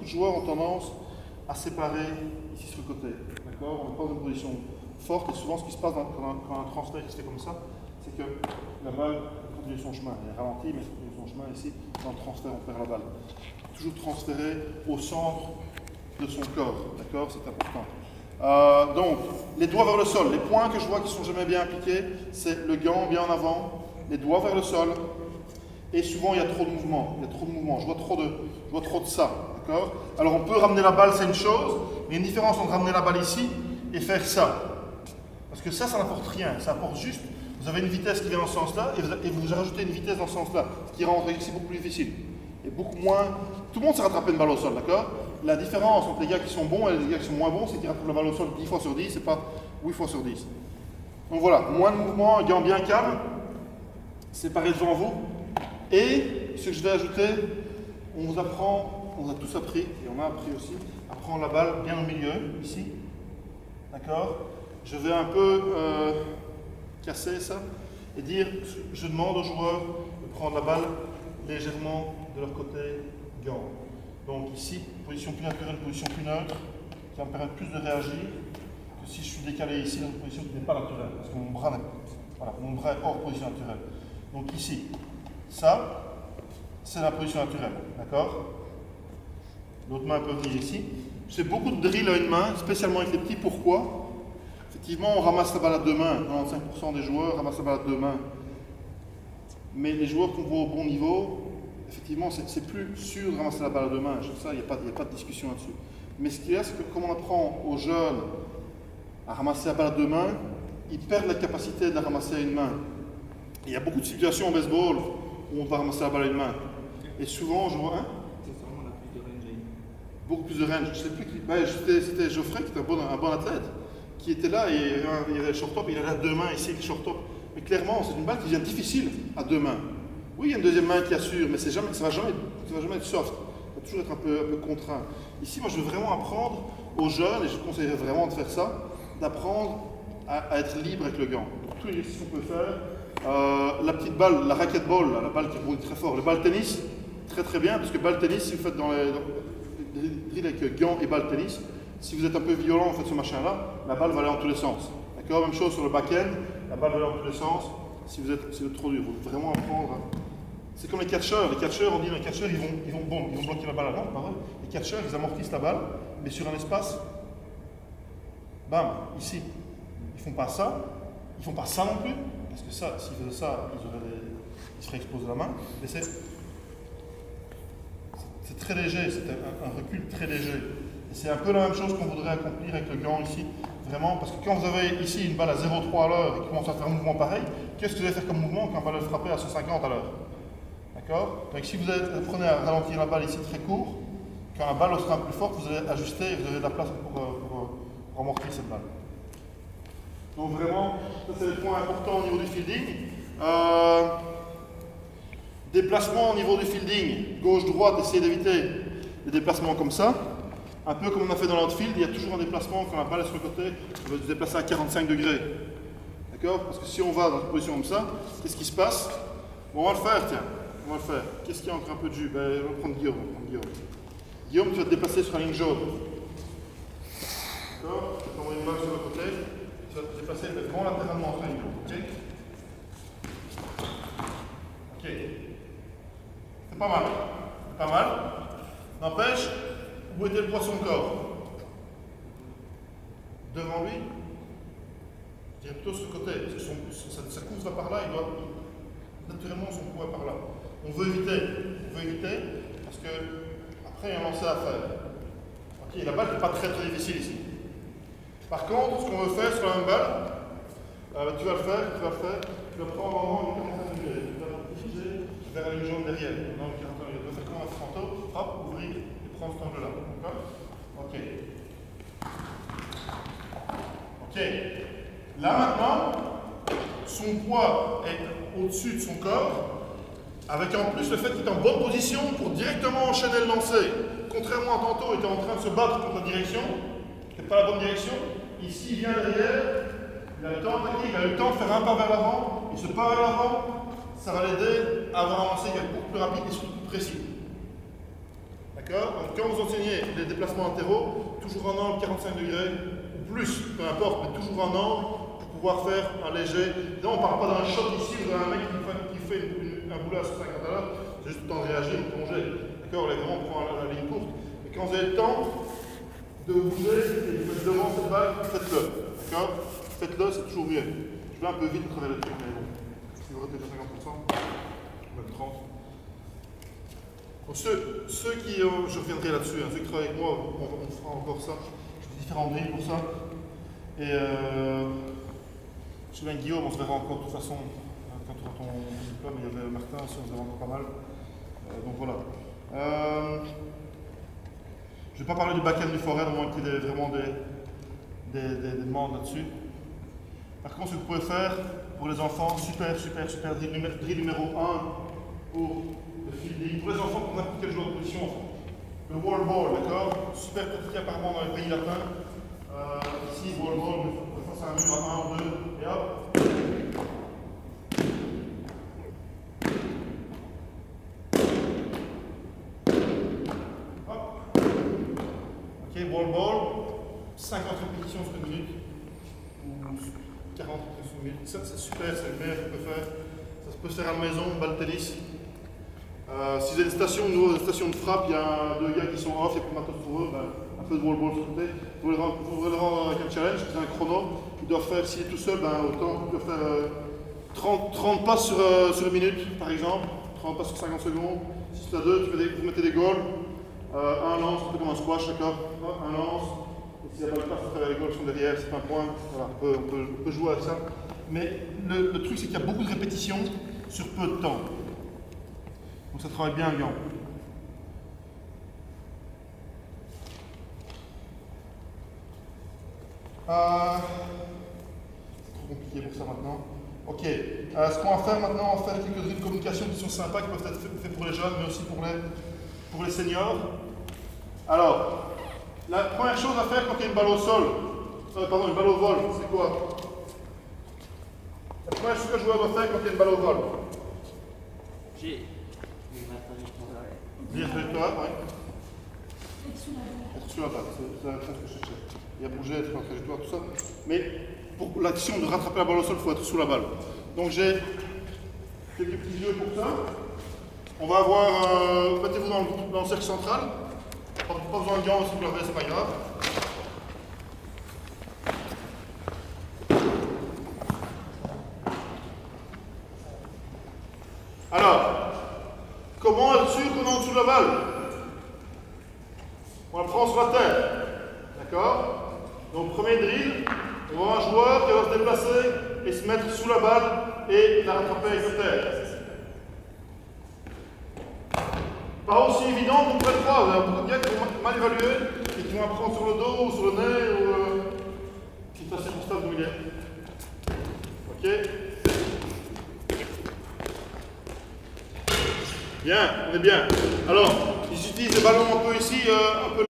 joueurs ont tendance à séparer ici sur le côté. D'accord? On n'est pas dans une position forte et souvent ce qui se passe quand un transfert qui se fait comme ça, c'est que la balle continue son chemin. Elle est ralentie, mais elle continue son chemin ici. Dans le transfert, on perd la balle. Toujours transférer au centre de son corps. D'accord? C'est important. Donc, les doigts vers le sol. Les points que je vois qui sont jamais bien appliqués, c'est le gant bien en avant, les doigts vers le sol. Et souvent, il y a trop de mouvements. Il y a trop de mouvements. Je vois trop de ça. D'accord? Alors, on peut ramener la balle, c'est une chose, mais il y a une différence entre ramener la balle ici et faire ça. Parce que ça n'apporte rien. Ça apporte juste, vous avez une vitesse qui vient dans ce sens-là et vous rajoutez une vitesse dans ce sens-là, ce qui rend l'exercice beaucoup plus difficile. Et beaucoup moins. Tout le monde sait rattraper une balle au sol, d'accord? La différence entre les gars qui sont bons et les gars qui sont moins bons, c'est qu'ils rattrapent la balle au sol 10 fois sur 10 et pas 8 fois sur 10. Donc voilà, moins de mouvement, un gant bien calme, séparé devant vous. Et ce que je vais ajouter, on vous a tous appris, et on a appris aussi, à prendre la balle bien au milieu, ici. D'accord? Je vais un peu casser ça et dire, je demande aux joueurs de prendre la balle légèrement de leur côté gant. Donc ici, position plus naturelle, position plus neutre, qui va me permettre plus de réagir que si je suis décalé ici dans une position qui n'est pas naturelle, parce que mon bras est hors position naturelle. Donc ici, ça, c'est la position naturelle, d'accord? L'autre main peut venir ici. Je fais beaucoup de drill à une main, spécialement avec les petits. Pourquoi? Effectivement, on ramasse la balle à deux mains. 95% des joueurs ramassent la balle à deux mains. Mais les joueurs qu'on voit au bon niveau, effectivement, c'est plus sûr de ramasser la balle à deux mains. Ça, il n'y a pas de discussion là-dessus. Mais ce qu'il y a, c'est que comme on apprend aux jeunes à ramasser la balle à deux mains, ils perdent la capacité de la ramasser à une main. Et il y a beaucoup de situations au baseball où on va ramasser la balle à une main. Et souvent, je vois... Hein, beaucoup plus de range. Je sais plus qui. C'était Geoffrey qui était un bon athlète, qui était là et il y avait le short-top, il avait à deux mains ici avec le short-top. Mais clairement, c'est une balle qui devient difficile à deux mains. Oui, il y a une deuxième main qui assure, mais ça ne va jamais être soft. Ça va toujours être un peu contraint. Ici, moi, je veux vraiment apprendre aux jeunes, et je conseillerais vraiment de faire ça, d'apprendre à être libre avec le gant. Donc, tous les exercices qu'on peut faire. La petite balle, la racquetball, la balle qui roule très fort. Le balle tennis, très très bien, parce que balle tennis, si vous faites dans les drill avec gants et balle tennis, si vous êtes un peu violent, vous faites ce machin-là, la balle va aller dans tous les sens. D'accord? Même chose sur le back-end, la balle va aller dans tous les sens. Si vous êtes trop dur, vous devez vraiment apprendre. C'est comme les catcheurs. Les catcheurs, on dit les catcheurs, ils vont bloquer la balle à l'avant, pareil. Les catcheurs, ils amortissent la balle, mais sur un espace, bam, ici. Ils font pas ça. Ils font pas ça non plus, parce que ça, s'ils faisaient ça, ils se feraient exploser la main. Mais c'est très léger, c'est un recul très léger. C'est un peu la même chose qu'on voudrait accomplir avec le gant ici, vraiment, parce que quand vous avez ici une balle à 0,3 à l'heure et qui commence à faire un mouvement pareil, qu'est-ce que vous allez faire comme mouvement quand la balle est frappée à 150 à l'heure? D'accord? Donc si vous apprenez à ralentir la balle ici très court, quand la balle sera plus forte, vous allez ajuster et vous avez de la place pour amortir cette balle. Donc vraiment, ça c'est le point important au niveau du fielding. Déplacement au niveau du fielding, gauche-droite, essayez d'éviter des déplacements comme ça. Un peu comme on a fait dans l'outfield, il y a toujours un déplacement quand la balle est sur le côté, on va se déplacer à 45 degrés. D'accord? Parce que si on va dans une position comme ça, qu'est-ce qui se passe? Bon, on va le faire, tiens. On va le faire. Qu'est-ce qu'il y a encore un peu de jus? Ben, on va prendre Guillaume. Guillaume, tu vas te déplacer sur la ligne jaune. D'accord? Tu vas t'envoyer une balle sur le côté. Tu vas te déplacer vraiment latéralement sur la ligne jaune. Ok? Ok. C'est pas mal. Pas mal. N'empêche, où était le poids de son corps? Devant lui? Je dirais plutôt sur le côté. Parce que sa course va par là, il doit naturellement son poids par là. On veut éviter, parce que après il y a un lancer à faire. Ok, la balle n'est pas très difficile ici. Par contre, ce qu'on veut faire sur la même balle, tu vas le faire, tu vas prendre vraiment une 45 degrés, tu vas utiliser vers la ligne jaune derrière. Non, tu vas faire comme un fronto, hop, ouvrir et prendre cet angle-là. D'accord? Ok. Ok. Là maintenant, son poids est au-dessus de son corps, avec en plus le fait qu'il est en bonne position pour directement enchaîner le lancer. Contrairement à tantôt, il était en train de se battre contre la direction, c'était pas la bonne direction. Ici, il vient derrière, il a le temps d'attaquer, il a le temps de faire un pas vers l'avant, et ce pas vers l'avant, ça va l'aider à avoir un lancer qui est beaucoup plus rapide et surtout plus précis. D'accord? Donc quand vous enseignez les déplacements latéraux, toujours en angle 45 degrés, ou plus, peu importe, mais toujours en angle, pour pouvoir faire un léger. Là, on ne parle pas d'un shot ici, où un mec qui fait un boulot à 150 à l'heure, c'est juste le temps de réagir, de plonger. D'accord? Là, vraiment, on prend la ligne courte. Et quand vous avez le temps de bouger et de mettre devant cette balle, faites-le. D'accord? Faites-le, c'est toujours mieux. Je vais un peu vite à travers le truc, mais bon. Si vous ratez 50%, même 30%. Donc ceux qui, je reviendrai là-dessus, hein, ceux qui travaillent avec moi, on fera encore ça. J'ai différents drills pour ça. Et chez Guillaume, on se verra encore de toute façon quand tu auras ton diplôme. Il y avait Martin aussi, on se verra encore pas mal. Donc voilà. Je ne vais pas parler du back-end du forêt, à moins qu'il y ait vraiment des demandes là-dessus. Par contre, ce que vous pouvez faire pour les enfants, super drill numéro 1 pour le fielding. Pour les enfants, pour n'importe quel joueur de position, le wall ball, d'accord? Super pratique apparemment dans les pays latins. Ici, wall ball, face à un mur à 1 ou 2, et hop. Hop. Ok, wall ball, 50 répétitions sur une minute, ou 40 répétitions sur une minute. Ça, c'est super, c'est le meilleur qu'on peut faire. Ça peut se faire à la maison, balle de tennis. Si vous avez des stations, des stations de frappe, il y a deux gars qui sont off, il y a plus de matos pour eux, un peu de wall ball sur le côté. Vous voulez le rendre avec un challenge, c'est un chrono. Ils doivent faire, s'il est tout seul, autant, ils doivent faire 30 passes sur une minute, par exemple, 30 passes sur 50 secondes. Si c'est à deux, vous mettez des goals. Un lance, un peu comme un squash, d'accord? Un lance. Et si la balle passe, vous faites les goals sont derrière, c'est un point. Voilà, on peut jouer avec ça. Mais le truc, c'est qu'il y a beaucoup de répétitions sur peu de temps. Donc ça travaille bien le gant. C'est trop compliqué pour ça maintenant. Ok. Ce qu'on va faire maintenant, on va faire quelques drills de communication qui sont sympas, qui peuvent être faits pour les jeunes, mais aussi pour les seniors. Alors, la première chose à faire quand il y a une balle au sol, une balle au vol, c'est quoi? La première chose que le joueur doit faire quand il y a une balle au vol. Lire le trajectoire, oui. Être sur la balle, c'est la chose que je cherchais. Il y a bouger, être en trajectoire, tout ça. Mais pour l'action de rattraper la balle au sol, il faut être sous la balle. Donc j'ai quelques petits jeux pour ça. On va avoir, mettez-vous dans le cercle central. Pas besoin de gants si vous l'avez, c'est pas grave. Alors, comment être sûr qu'on est en dessous de la balle? On la prend sur la terre. D'accord? Donc, premier drill, on va avoir un joueur qui va se déplacer et se mettre sous la balle et la rattraper avec la terre. Pas aussi évident qu'on pourrait le croire. Il y a beaucoup de gars qui vont mal évaluer et qui vont apprendre sur le dos ou sur le nez ou qui sont assez constables d'où il est. Ok? Bien, on est bien. Alors, ils utilisent des ballons un peu ici, un peu